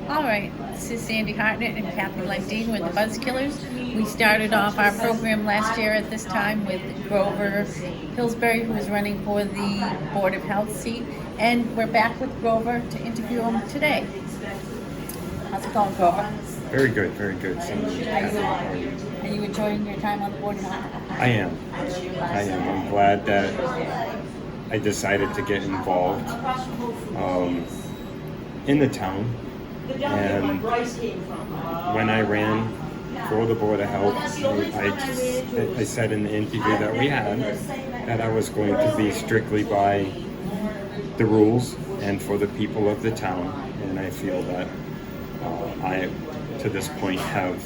All right, this is Sandy Hartnett and Kathy Lundeen with the Buzzkillers. We started off our program last year at this time with Grover Pillsbury, who is running for the Board of Health seat, and we're back with Grover to interview him today. How's it going, Grover? Very good, very good. Are you enjoying your time on the Board of Health? I am. I'm glad that I decided to get involved in the town. And when I ran for the Board of Health, I said in the interview that we had that I was going to be strictly by the rules and for the people of the town. And I feel that I, to this point, have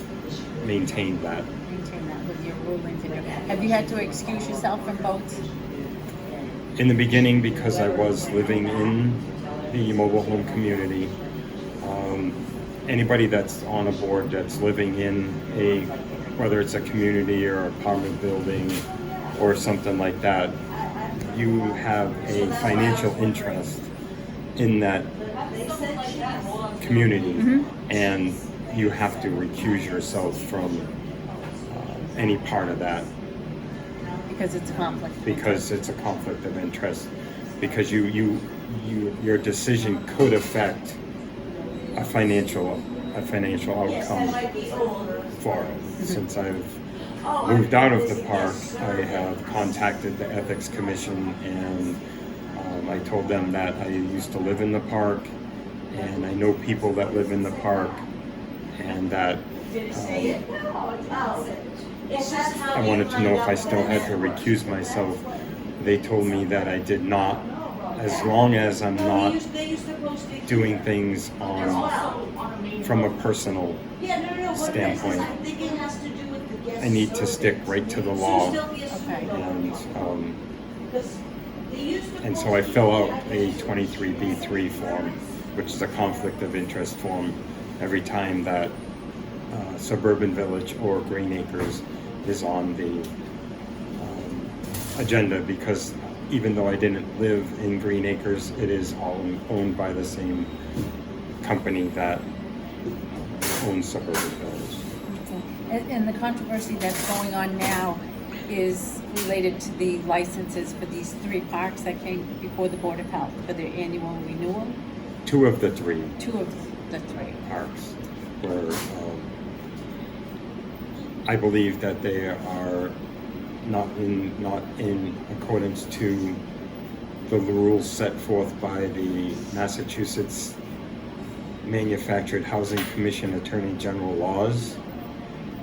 maintained that. Maintain that with your rulings and everything. Have you had to excuse yourself from votes? In the beginning, because I was living in the mobile home community, anybody that's on a board that's living in whether it's a community or apartment building or something like that, you have a financial interest in that community, and you have to recuse yourself from any part of that. Because it's a conflict. Because it's a conflict of interest. Because your decision could affect a financial outcome for it. Since I've moved out of the park, I have contacted the Ethics Commission, and I told them that I used to live in the park, and I know people that live in the park, and that I wanted to know if I still had to recuse myself. They told me that I did not, as long as I'm not doing things from a personal standpoint. I need to stick right to the law. Okay. And so I fill out a 23B3 form, which is a conflict of interest form, every time that Suburban Village or Green Acres is on the agenda, because even though I didn't live in Green Acres, it is all owned by the same company that owns Suburban Village. And the controversy that's going on now is related to the licenses for these three parks that came before the Board of Health for their annual renewal. Two of the three Parks were, I believe that they are not in accordance to the rules set forth by the Massachusetts Manufactured Housing Commission Attorney General laws,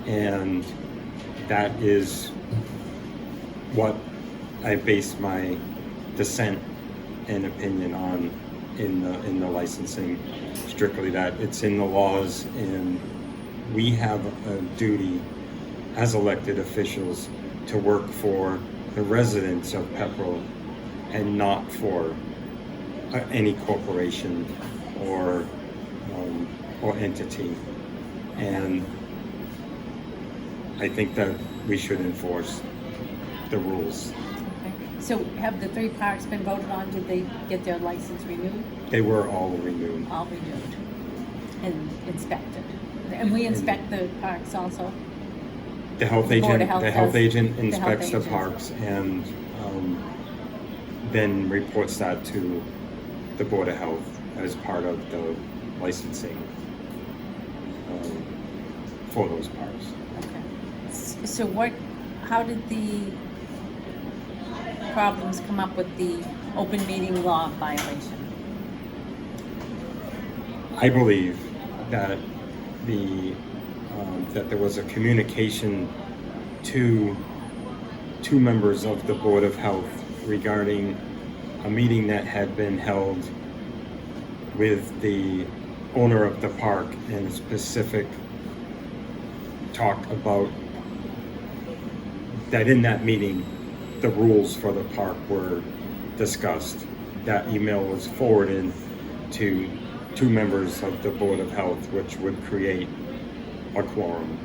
and that is what I base my dissent and opinion on in the licensing. Strictly that it's in the laws, and we have a duty as elected officials to work for the residents of Pepperell and not for any corporation or entity. And I think that we should enforce the rules. Okay. So have the three parks been voted on? Did they get their license renewed? They were all renewed. All renewed and inspected. And we inspect the parks also? The health agent inspects the agent. parks and then reports that to the Board of Health as part of the licensing for those parks. Okay. So how did the problems come up with the open meeting law violation? I believe that that there was a communication to two members of the Board of Health regarding a meeting that had been held with the owner of the park, and specific talk about that in that meeting the rules for the park were discussed. That email was forwarded to two members of the Board of Health, which would create a quorum.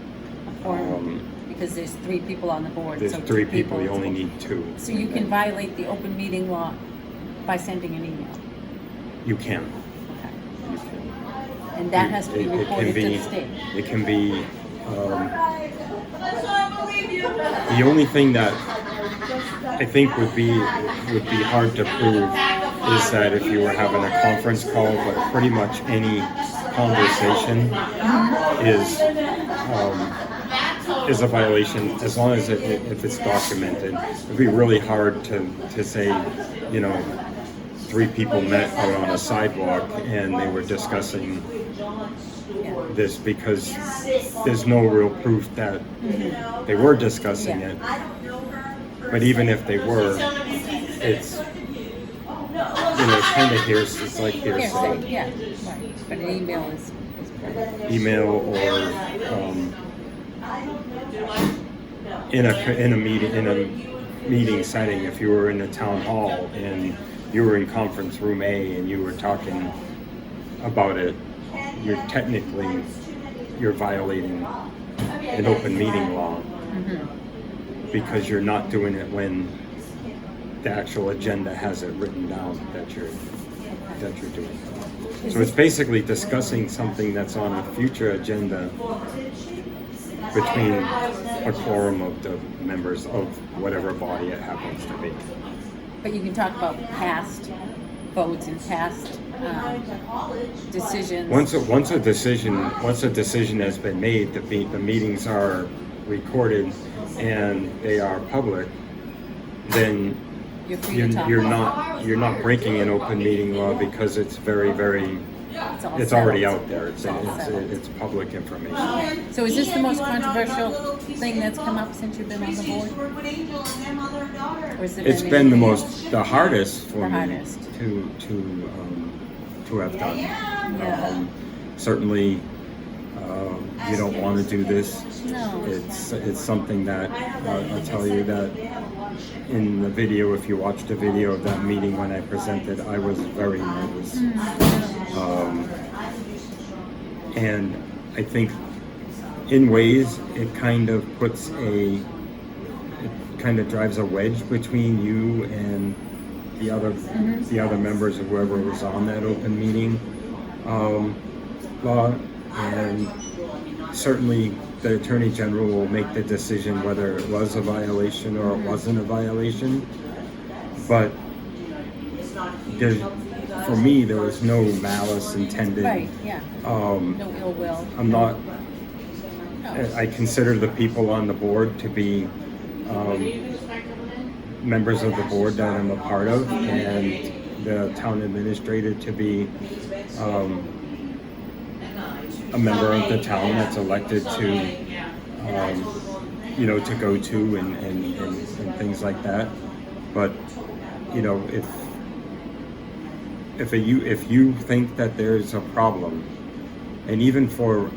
Because there's three people on the board. There's so three two people, you is only what- need two. So you can violate the open meeting law by sending an email. You can. Okay. You can. And that has to be reported to the state. It can be, the only thing that I think would be hard to prove is that if you were having a conference call, but pretty much any conversation is a violation as long as if it's documented. It'd be really hard to say, you know, 3 people met out on a sidewalk and they were discussing this, because there's no real proof that they were discussing it. But even if they were, it's, you know, kind of hearsay. It's like hearsay. Yeah, right. But an email is Email or in a meeting setting. If you were in a town hall and you were in conference room A and you were talking about it, you're violating an open meeting law, because you're not doing it when the actual agenda has it written down that you're doing. So it's basically discussing something that's on a future agenda between a quorum of the members of whatever body it happens to be. But you can talk about past votes and past decisions. Once a decision has been made, the meetings are recorded and they are public, then You're free to talk. you're not breaking an open meeting law, because it's very it's already out there. It's public information. So is this the most controversial thing that's come up since you've been on the board? Or has there It's been the hardest for me hardest. to have done. Yeah. Certainly, you don't want to do this. No. It's something that I'll tell you that in the video, if you watched the video of that meeting when I presented, I was very nervous. And I think in ways it kind of drives a wedge between you and the other members of whoever was on that open meeting law. And certainly the Attorney General will make the decision whether it was a violation or it wasn't a violation. But for me, there was no malice intended. Right, yeah. No ill will. I'm not. No. I consider the people on the board to be members of the board that I'm a part of, and the town administrator to be a member of the town that's elected to, to go to and things like that. But, you know, if you think that there's a problem, and even for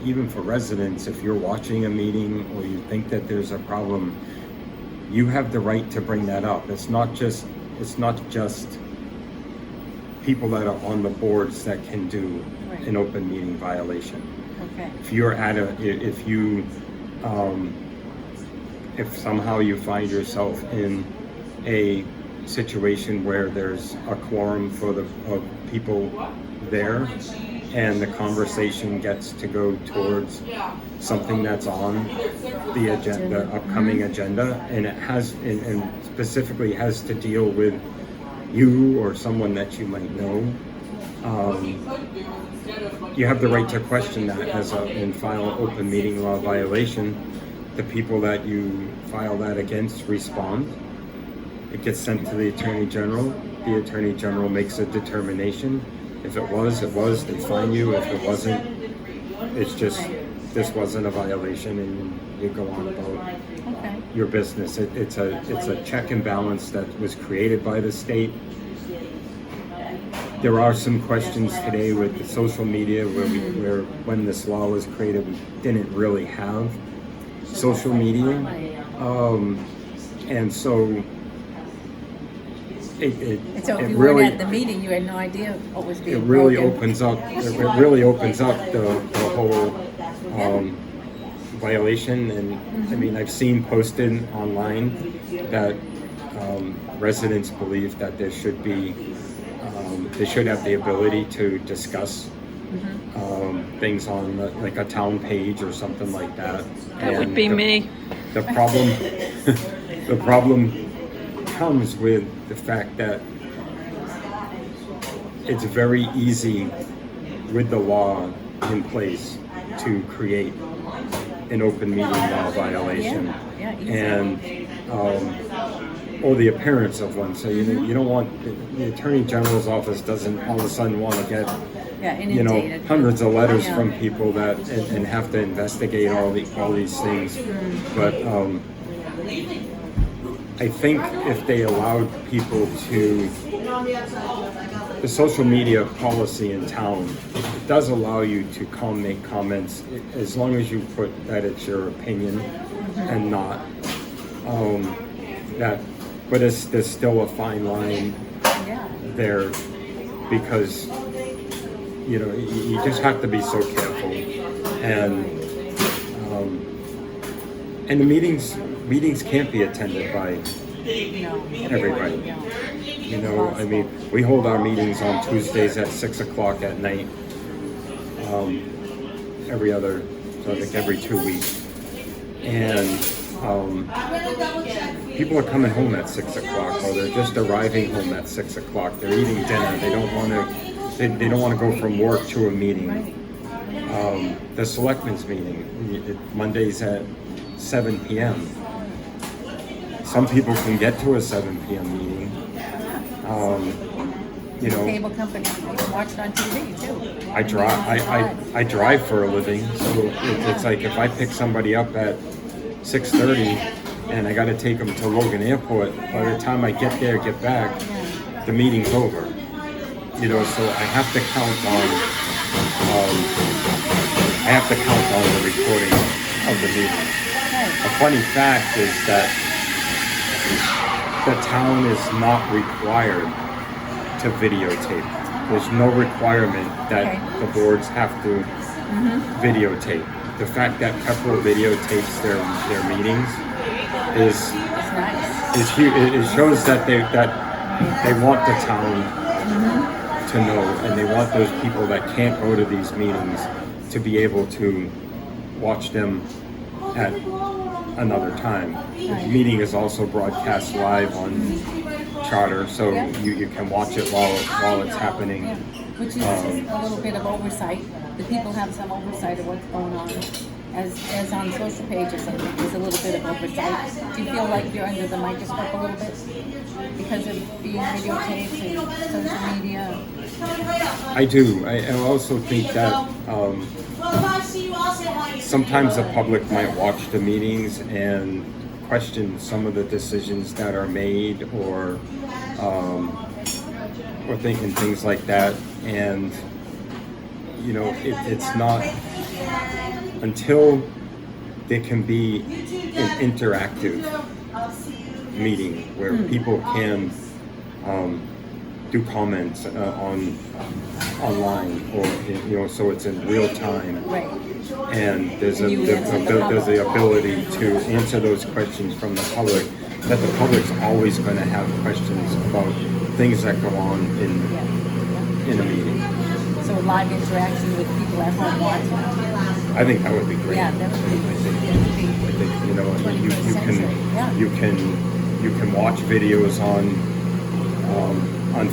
residents, if you're watching a meeting or you think that there's a problem, you have the right to bring that up. It's not just people that are on the boards that can do an open meeting violation. Okay. If somehow you find yourself in a situation where there's a quorum of people there, and the conversation gets to go towards something that's on the agenda, upcoming agenda, and it has, and specifically has to deal with you or someone that you might know, you have the right to question that and file an open meeting law violation. The people that you file that against respond. It gets sent to the Attorney General. The Attorney General makes a determination. If it was, they fine you. If it wasn't, it's just, this wasn't a violation, and you go on about your business. It's a check and balance that was created by the state. There are some questions today with the social media where when this law was created, we didn't really have social media. And so So if you really, weren't at the meeting, you had no idea what was being it really broken. opens up. It really opens up the whole violation. And I mean, I've seen posted online that residents believe that there should be, they should have the ability to discuss things on like a town page or something like that. That would be me. The problem, the problem comes with the fact that it's very easy with the law in place to create an open meeting law violation, easy. and or the appearance of one. So you don't want the Attorney General's office doesn't all of a sudden want to get Inundated. hundreds of letters Yeah. from people that and have to investigate all these things. But I think if they allowed people to, the social media policy in town, it does allow you to make comments as long as you put that it's your opinion and not that. But there's still a fine line Yeah. there, because you just have to be so careful, and the meetings can't be attended by everybody. No. I mean, we hold our meetings on Tuesdays at 6:00 at night, every 2 weeks, and people are coming home at 6:00, or they're just arriving home at 6:00. They're eating dinner. They don't want to. They don't want to go from work to a meeting. The selectmen's meeting, Mondays at 7 p.m. Some people can get to a 7 p.m. meeting. Cable company, you can watch it on TV too. I drive for a living, so it's like if I pick somebody up at 6:30 and I got to take them to Logan Airport, by the time I get back, the meeting's over. So I have to count on the recording of the meeting. A funny fact is that the town is not required to videotape. There's no requirement that the boards have to videotape. The fact that Pepperell videotapes their meetings is huge. It shows that they want the town to know, and they want those people that can't go to these meetings to be able to watch them at another time. The meeting is also broadcast live on Charter, so you can watch it while it's happening. Which is a little bit of oversight. The people have some oversight of what's going on. As on social pages, I think there's a little bit of oversight. Do you feel like you're under the microscope a little bit because of being videotaped and social media? I do. I also think that sometimes the public might watch the meetings and question some of the decisions that are made, or thinking things like that, and it's not until there can be an interactive meeting where people can do comments online, or so it's in real time. Right. And there's the ability to answer those questions from the public, that the public's always going to have questions about things that go on in a meeting. So live interaction with people at home watching. I think that would be great. Yeah, that would be. You can watch videos on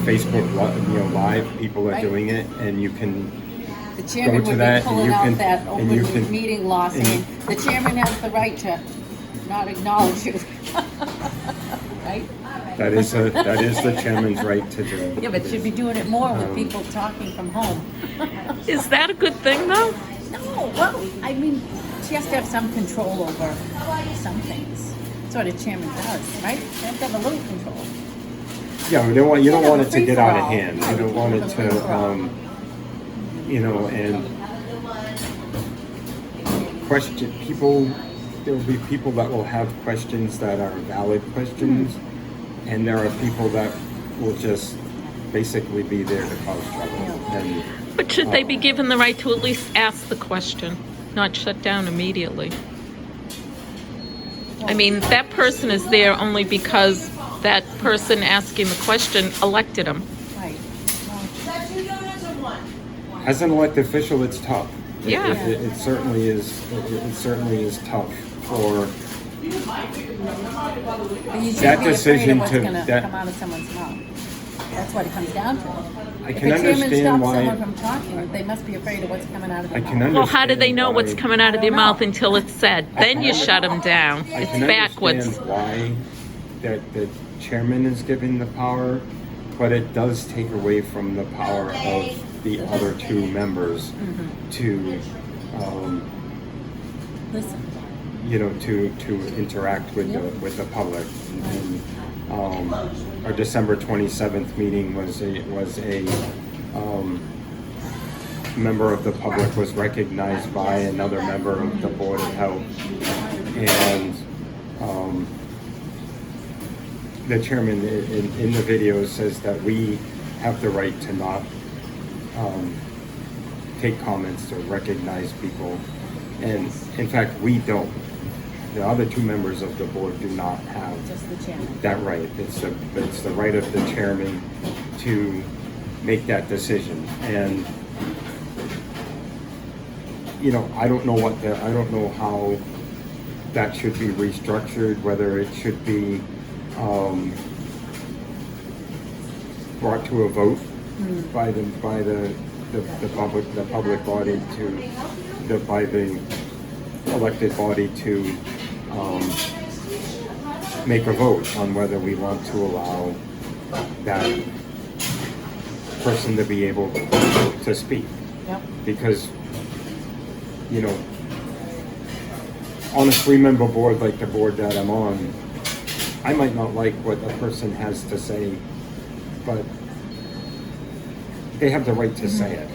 Facebook, live. People are doing it, and you can. The chairman go to would that, be pulling and out that open meeting law, and saying the chairman has the right to not acknowledge you. Right? That is the chairman's right to do. Yeah, but should be doing it more with people talking from home. Is that a good thing, though? No, well, I mean, she has to have some control over some things. That's what a chairman does, right? They have to have a little control. Yeah, you don't want it to get out of free-for-all. hand. You don't want it to, and question people. There will be people that will have questions that are valid questions, and there are people that will just basically be there to cause trouble. And But should they be given the right to at least ask the question, not shut down immediately? I mean, that person is there only because that person asking the question elected them. Right. as an elected official, it's tough. Yeah. It certainly is. It certainly is tough for But you shouldn't that be decision afraid of what's to- gonna that- come out of someone's mouth. That's what it comes down to. I can If the chairman understand stops why- someone from talking, they must be afraid of what's coming out of their I mouth. can understand. Well, how do they know what's why- coming out of their I don't know. mouth until it's said? Then you shut them down. I It's can backwards. understand why that the chairman is given the power, but it does take away from the power of the other two members to, Listen, to interact with the public. And, our December 27th meeting was a member of the public was recognized by another member of the Board of Health, and the chairman in the video says that we have the right to not take comments or recognize people, and in fact we don't. The other two members of the board do not have just the chairman. that right. It's the right of the chairman to make that decision. And I don't know how that should be restructured, whether it should be brought to a vote by the public body by the elected body to make a vote on whether we want to allow that person to be able to speak. Yep. Because, on a 3-member board like the board that I'm on, I might not like what a person has to say, but they have the right to say it.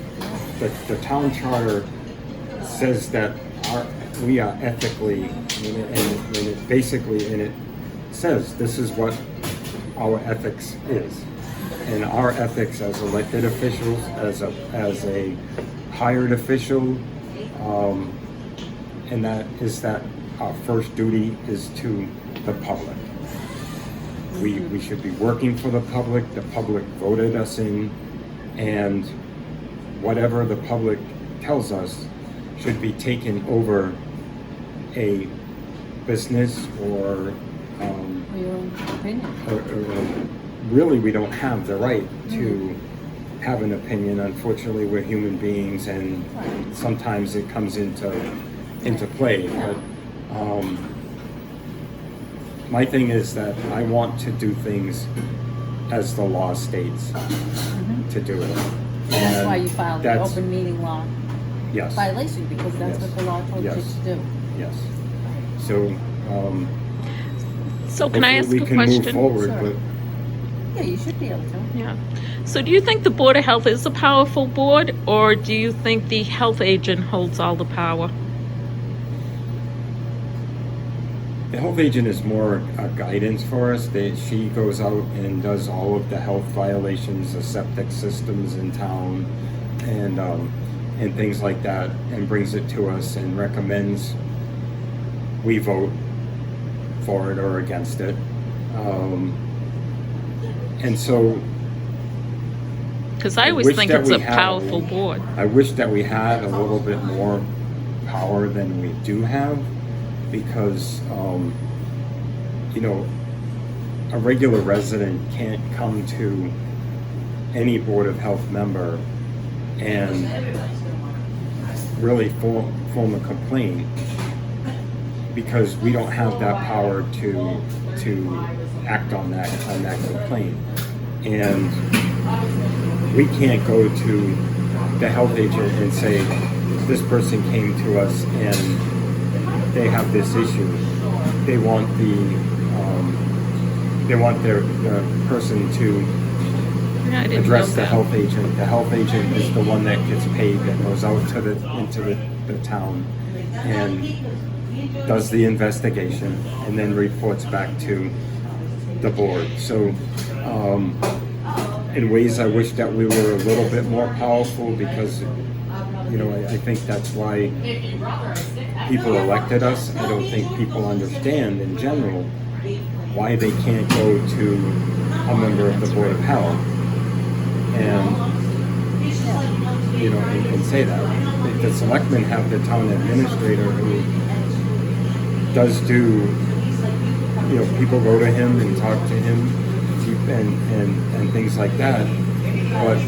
The town charter says that we are ethically, and it says this is what our ethics is. And our ethics as elected officials, as a hired official, and that our first duty is to the public. We should be working for the public. The public voted us in, and whatever the public tells us should be taken over a business or Your own opinion. really we don't have the right to have an opinion. Unfortunately, we're human beings, and sometimes it comes into play. But my thing is that I want to do things as the law states to do it. And that's why you filed the that's- open meeting law Yes. violation, because that's what the law told you Yes. to do. Yes. So So can I ask hopefully a we can move question? forward, Sure. but Yeah, you should be able to. Yeah. So do you think the Board of Health is a powerful board, or do you think the health agent holds all the power? the health agent is more a guidance for us. She goes out and does all of the health violations, the septic systems in town, and things like that, and brings it to us and recommends we vote for it or against it. And so Because I always wish think that it's we a had- powerful board. I wish that we had a little bit more power than we do have, because a regular resident can't come to any Board of Health member and really form a complaint, because we don't have that power to act on that complaint. And we can't go to the health agent and say, this person came to us and they have this issue. They want their person to Yeah, I didn't know address the that. health agent. The health agent is the one that gets paid, that goes out into the town and does the investigation and then reports back to the board. So in ways I wish that we were a little bit more powerful, because I think that's why people elected us. I don't think people understand in general why they can't go to a member of the Board of Health and you know, and say that. The selectmen have the town administrator who does do, you know, people go to him and talk to him and things like that, but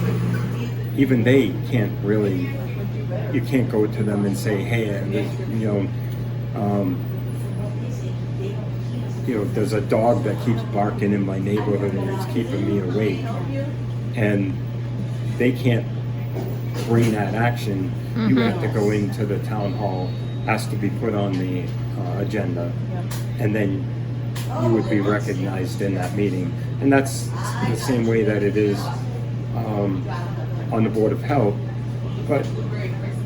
even they can't really, you can't go to them and say, hey, there's a dog that keeps barking in my neighborhood and it's keeping me awake, and they can't bring that action. You have to go into the town hall, has to be put on the agenda, and then you would be recognized in that meeting. And that's the same way that it is on the Board of Health. But,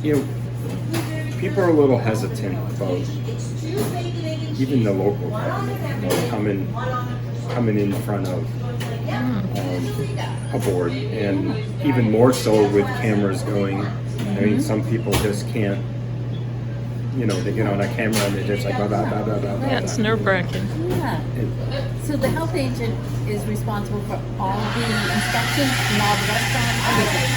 you know, people are a little hesitant about even the local government, you know, coming in front of a board, and even more so with cameras going. I mean, some people just can't, you know, they get on a camera and they're just like, blah, blah, blah, blah, blah, blah. Yeah, it's nerve-wracking. Yeah. So the health agent is responsible for all the inspections and all the restaurants, everything.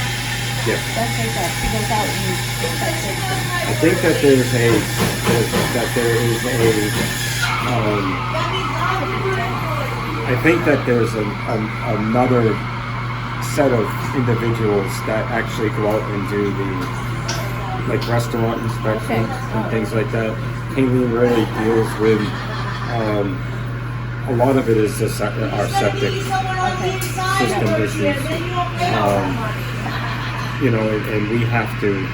Yes. That's right there. She goes out and inspects everything. I think that there is I think that there's another set of individuals that actually go out and do the, like, restaurant inspections and things like that. Kayleen really deals with, a lot of it is our septic system issues. You know, and we have to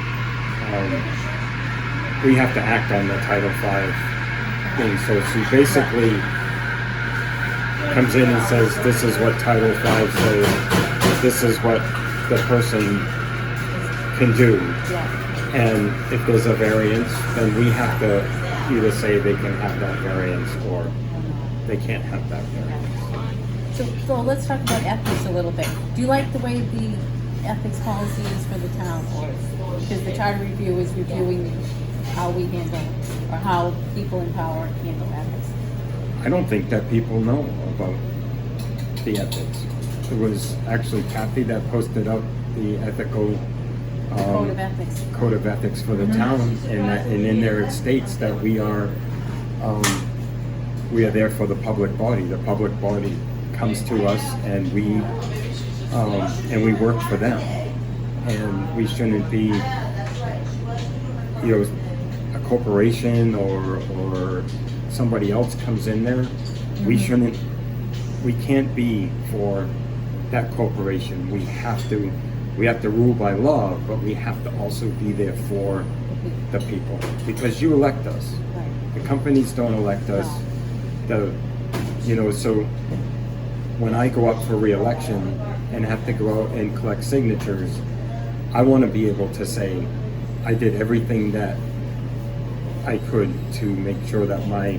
act on the Title V thing. So she basically comes in and says, this is what Title V says, this is what the person can do. Yeah. And if there's a variance, then we have to either say they can have that variance or they can't have that variance. So let's talk about ethics a little bit. Do you like the way the ethics policy is for the town, or because the charter review is reviewing how we handle or how people in power handle ethics? I don't think that people know about the ethics. It was actually Kathy that posted up the ethical Code of ethics. Code of ethics for the town, and in there it states that we are there for the public body. The public body comes to us, and we work for them, and we shouldn't be, you know, a corporation or somebody else comes in there. We can't be for that corporation. We have to rule by law, but we have to also be there for the people, because you elect us. Right. The companies don't elect us. So when I go up for re-election and have to go out and collect signatures, I want to be able to say I did everything that I could to make sure that my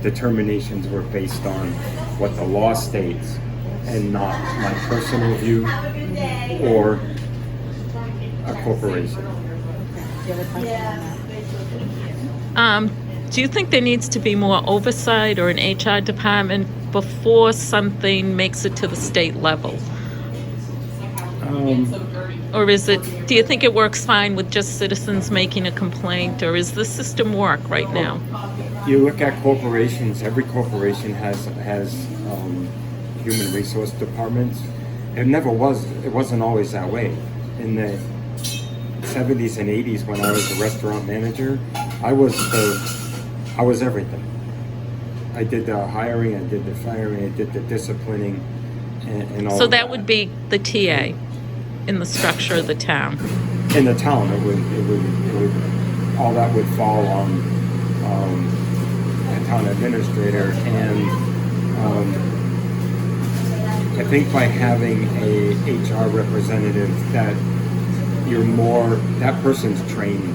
determinations were based on what the law states and not my personal view or a corporation. Do you have a question on that? Do you think there needs to be more oversight or an HR department before something makes it to the state level? Or do you think it works fine with just citizens making a complaint, or is the system work right now? You look at corporations, every corporation has human resource departments. It wasn't always that way. In the 70s and 80s, when I was a restaurant manager, I was everything. I did the hiring, I did the firing, I did the disciplining, and all. So of that would be the TA in the structure of the town. In the town, it would all that would fall on a town administrator, and I think by having a HR representative that that person's trained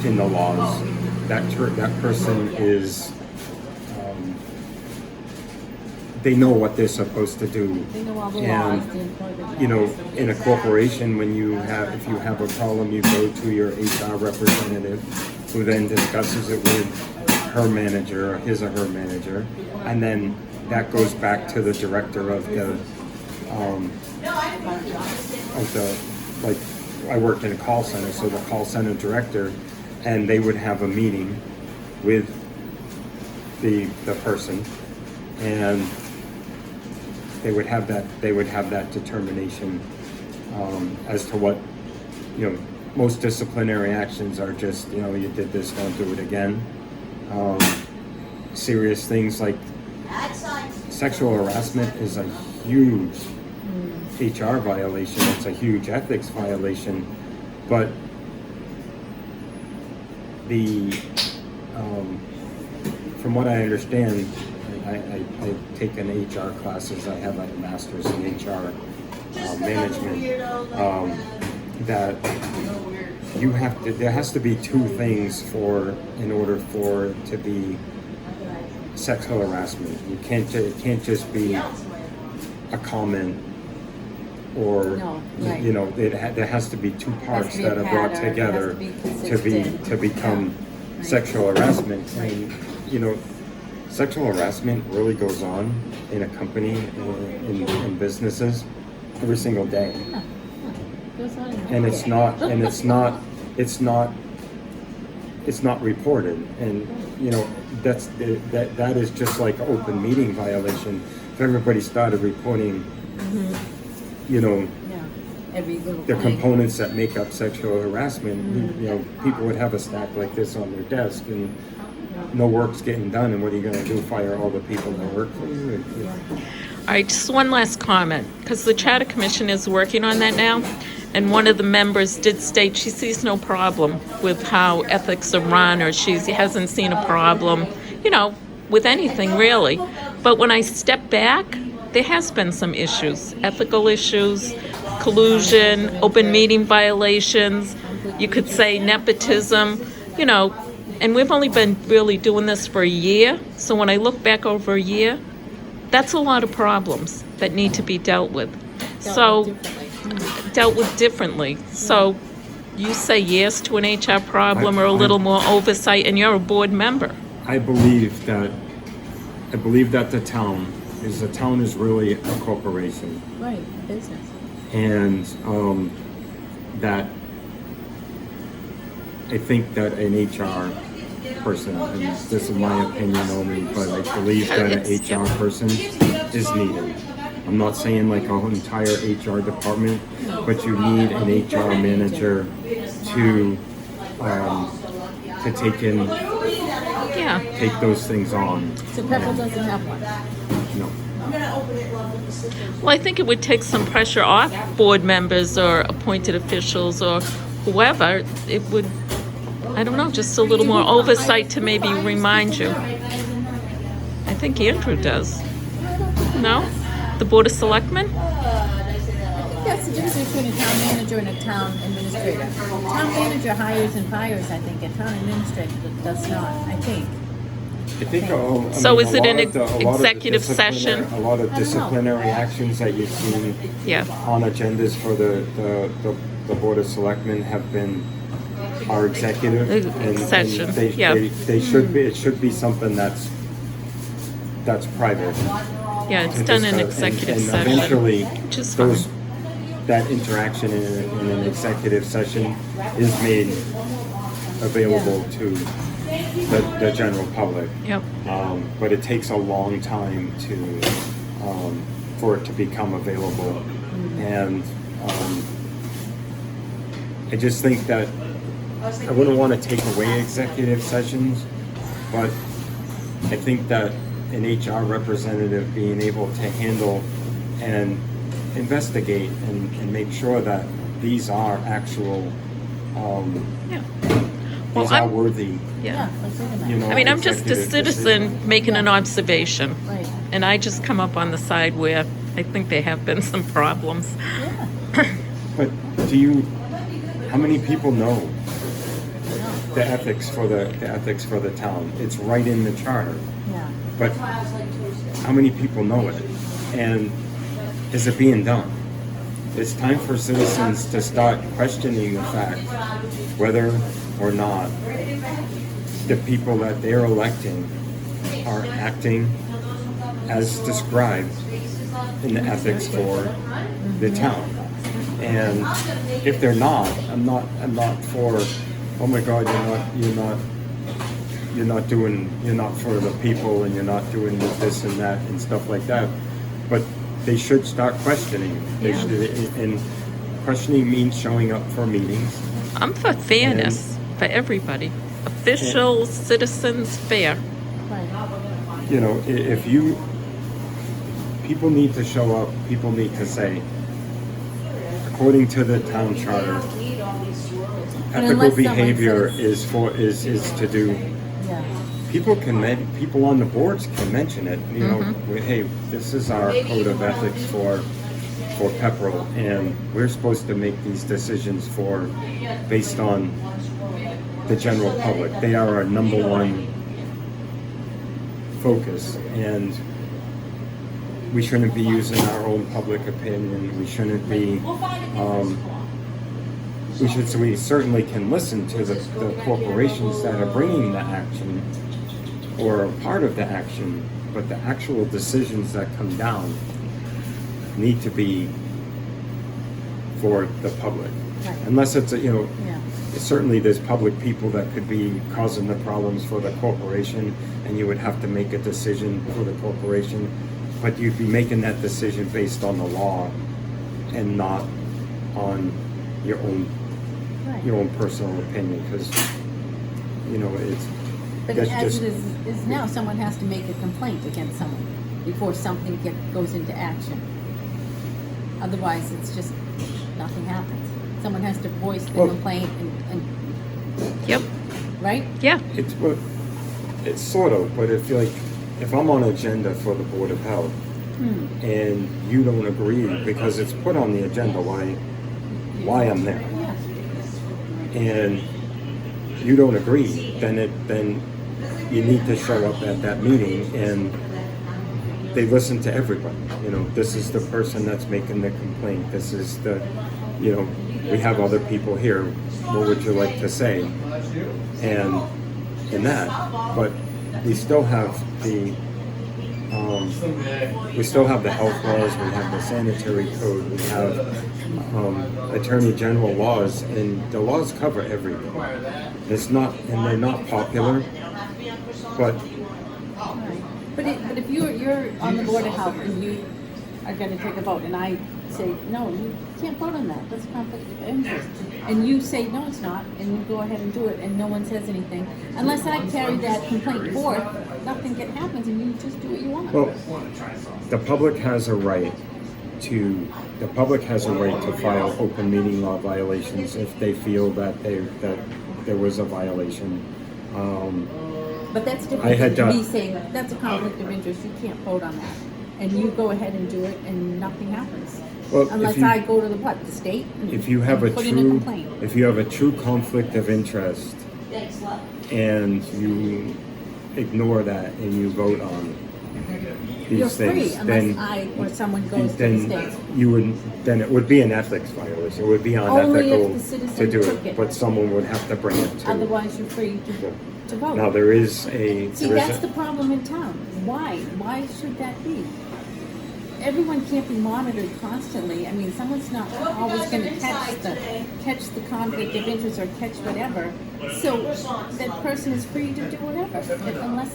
in the laws. That person is, they know what they're supposed to do. They know all the And, laws, the employment you know, laws. in a corporation, if you have a problem, you go to your HR representative, who then discusses it with her manager, or his or her manager, and then that goes back to the director of the I worked in a call center, so the call center director, and they would have a meeting with the person, and they would have that determination as to what, you know, most disciplinary actions are just, you know, you did this, don't do it again. Serious things like sexual harassment is a huge HR violation. It's a huge ethics violation, but from what I understand, I've taken HR classes. I have a master's in HR management. That you have to. There has to be two things in order for it to be sexual harassment. It can't just be a comment, or No, right. you know, there has to be two parts be a that are brought pattern, it together has to be consistent. to become Right. sexual harassment. And you know, sexual harassment really goes on in a company, in businesses, every single day. Goes on And it's not reported. And you know, that is just like open meeting violation. If everybody started reporting, you know, Yeah, every little the thing. components that make up sexual harassment, you know, people would have a stack like this on their desk, and no work's getting done. And what are you going to do? Fire all the people that work for you? All right, just one last comment, because the Charter Commission is working on that now, and one of the members did state she sees no problem with how ethics are run, or she hasn't seen a problem, you know, with anything really. But when I step back, there has been some issues, ethical issues, collusion, open meeting violations, you could say nepotism, you know, and we've only been really doing this for a year, so when I look back over a year, that's a lot of problems that need to be dealt with. Dealt with differently. So you say yes to an HR problem or a little more oversight, and you're a board member. I believe that the town is really a corporation, Right, business. and that I think that an HR person, and this is my opinion only, but I believe that an HR person is needed. I'm not saying like a whole entire HR department, but you need an HR manager to take those things on. So Pepperell doesn't have one. No. Well, I think it would take some pressure off board members or appointed officials or whoever. It would, I don't know, just a little more oversight to maybe remind you. I think Andrew does. No? The Board of Selectmen? That's the difference between a town manager and a town administrator. Town manager hires and fires, I think. A town administrator does not, I think. I think. So is it an a lot of the executive disciplinary- session? A lot of disciplinary actions that you've seen Yeah. on agendas for the Board of Selectmen are executive and Session, they yeah. they should be. It should be something that's private. Yeah, it's And done in discuss- executive and session. eventually, Which is those fine. that interaction in an executive session is made available to the general public. Yep. But it takes a long time for it to become available, and I just think that I wouldn't want to take away executive sessions, but I think that an HR representative being able to handle and investigate and make sure that these are actual, Yeah. Well, these are I'm, worthy, yeah. Legitimate. you know. I mean, I'm just a executive citizen decisions. making an observation. Right. And I just come up on the side where I think there have been some problems. Yeah. But how many people know the ethics for the town? It's right in the charter. Yeah. But how many people know it? And is it being done? It's time for citizens to start questioning the fact whether or not the people that they're electing are acting as described in the ethics for the town. And if they're not, I'm not for, oh my God, you're not for the people, and you're not doing this and that and stuff like that. But they should start questioning. They should, and questioning means showing up for meetings. I'm for fairness for everybody. Officials, citizens, fair. Right. You know, if people need to show up, people need to say, according to the town charter, ethical unless someone behavior says- is to do. Yeah. People on the boards can mention it. You know, hey, this is our code of ethics for Pepperell, and we're supposed to make these decisions based on the general public. They are our number one focus, and we shouldn't be using our own public opinion. We shouldn't be. We certainly can listen to the corporations that are bringing the action or are part of the action, but the actual decisions that come down need to be for the public. Right. Unless it's Yeah. certainly there's public people that could be causing the problems for the corporation, and you would have to make a decision for the corporation, but you'd be making that decision based on the law and not on your own Right. personal opinion, because it's But that's as just it is now, someone has to make a complaint against someone before something goes into action. Otherwise, it's just nothing happens. Someone has to voice the Well- complaint and Yep. right? Yeah. it's sort of, but if I'm on agenda for the Board of Health and you don't agree because it's put on the agenda why I'm there, Yeah. and you don't agree, then you need to show up at that meeting, and they listen to everybody. This is the person that's making the complaint. This is we have other people here. What would you like to say? And in that, but we still have the health laws. We have the sanitary code. We have attorney general laws, and the laws cover everything. And they're not popular, but Right. But if you're on the Board of Health and you are going to take a vote, and I say no, you can't vote on that. That's a conflict of interest. And you say no, it's not, and you go ahead and do it, and no one says anything. Unless I carry that complaint forth, nothing happens, and you just do what you want. well, the public has a right to file open meeting law violations if they feel that there was a violation. But that's I different had than done- me saying that's a conflict of interest. You can't vote on that, and you go ahead and do it, and nothing happens. Well, if Unless you- I go to the state and, If you have a and put in a true, complaint. if you have a true conflict of interest, and you ignore that and you vote on these You're things, free unless then I or someone goes to the state. then it would be an ethics violation. It would be Only if unethical the citizen to do took it, it. but someone would have to bring it to. Otherwise, you're free to vote. Now there is a. See, there is that's a- the problem in town. Why? Why should that be? Everyone can't be monitored constantly. I mean, someone's not always going to catch the conflict of interest or catch whatever. So that person is free to do whatever,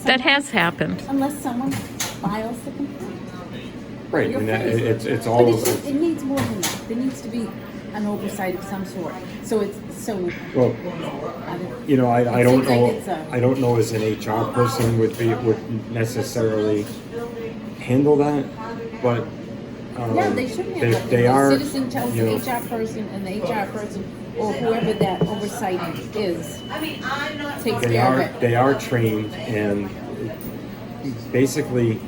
That has happened. unless someone files the complaint. right, You're and that, free. it's all. But it needs more than that. There needs to be an oversight of some sort. Well, I don't, I It don't seems like know. it's a- I don't know as an HR person would necessarily handle that, but yeah, they should have that. They The are. citizen tells you the know, HR person, and the HR person or whoever that oversight is takes They care of are. it. They are trained, and basically,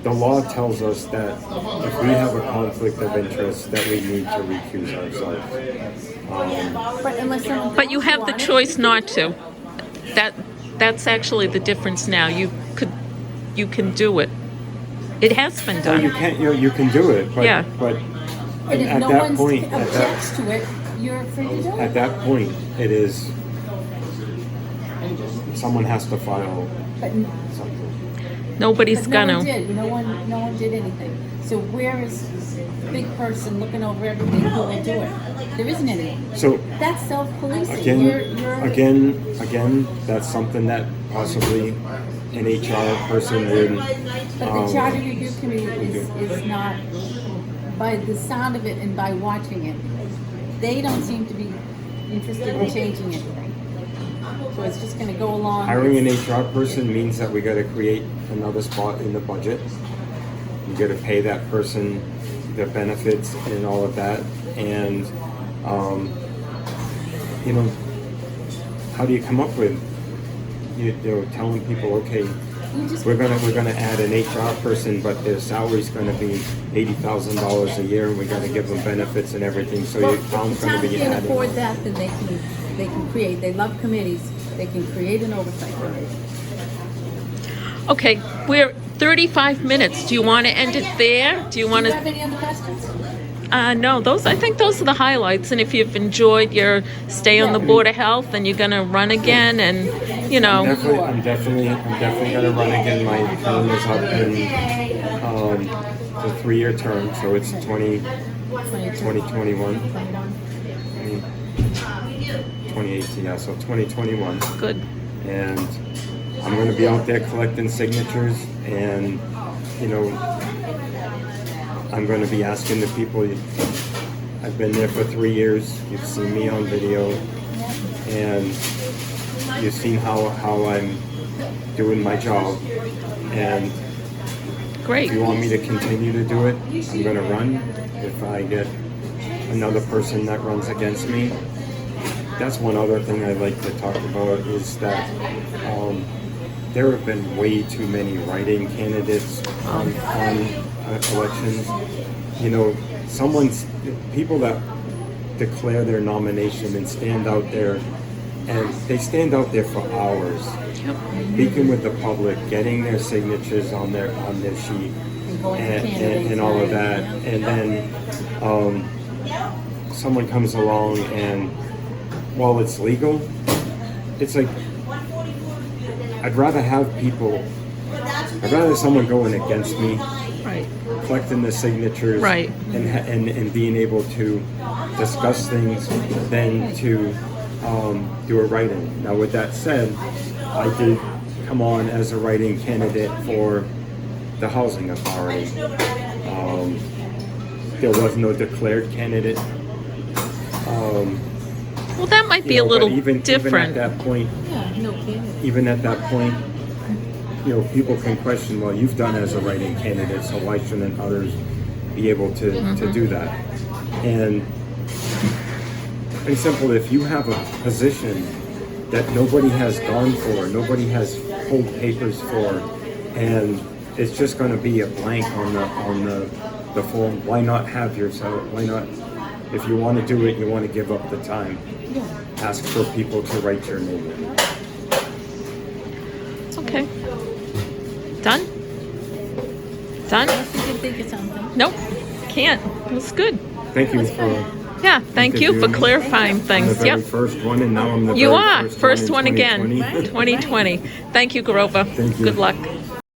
the law tells us that if we have a conflict of interest, that we need to recuse ourselves. But unless someone But you calls have the on it, choice not to. That's actually the difference now. You can do it. It has been Well, you done. can't. You can do it, but Yeah. but and if at no that one point, objects to it, you're free to do at it. that point, it is someone has to file But something. Nobody's But no gonna. one did. No one did anything. So where is the big person looking over everything who will do it? There isn't anyone. So That's self-policing. again, You're again, that's something that possibly an HR person would. But the charter review committee is not, by the sound of it and by watching it, they don't seem to be interested in changing anything. So it's just gonna go along. Hiring an HR person means that we gotta create another spot in the budget. You gotta pay that person their benefits and all of that, and, you know, how do you come up with, you know, telling people, okay, You just- we're gonna add an HR person, but their salary's gonna be $80,000 a year, and we gotta give them benefits and everything, so Well, your town's if the gonna town be can't adding. afford that, then they can create, they love committees, they can create an oversight committee. Okay, we're 35 minutes. Do you want to end it there? Do you want Do you to? have any other questions? No, I think those are the highlights. And if you've enjoyed your stay on the Board of Health and you're going to run again, and you know, I'm definitely gonna run again. My term is up in the 3-year term, so it's 2021. 2018, yeah, so 2021. good. And I'm gonna be out there collecting signatures, and you know, I'm gonna be asking the people. I've been there for 3 years. You've seen me on video, and you've seen how I'm doing my job. And Great. if you want me to continue to do it, I'm gonna run. If I get another person that runs against me, that's one other thing I'd like to talk about is that there have been way too many write-in candidates on elections. You know, people that declare their nomination and stand out there, and they stand out there for hours, Yep. speaking with the public, getting their signatures on their sheet, And going to and candidates. all of that, and then someone comes along and while it's legal, it's like I'd rather someone going against me, Right. collecting the signatures, Right. and being able to discuss things than to do a write-in. Now, with that said, I did come on as a write-in candidate for the housing authority. There was no declared candidate. Well, that might be You a know, little but even different. at that point, Yeah, no kidding. even at that point, you know, people can question, well, you've done as a write-in candidate, so why shouldn't others be able to do that? And simple, if you have a position that nobody has gone for, nobody has pulled papers for, and it's just going to be a blank on the form, why not have yourself? Why not? If you want to do it, you want to give up the time. Ask for people to write your name in. Okay. Done? Done? Unless you can think of something. Nope. Can't. It was good. Thank you for Yeah. Thank you for interviewing me. clarifying I'm the things. very Yep. first one, and now I'm the You very are. First in one again. 2020. 2020. Thank you, Grover. Thank you. Good luck.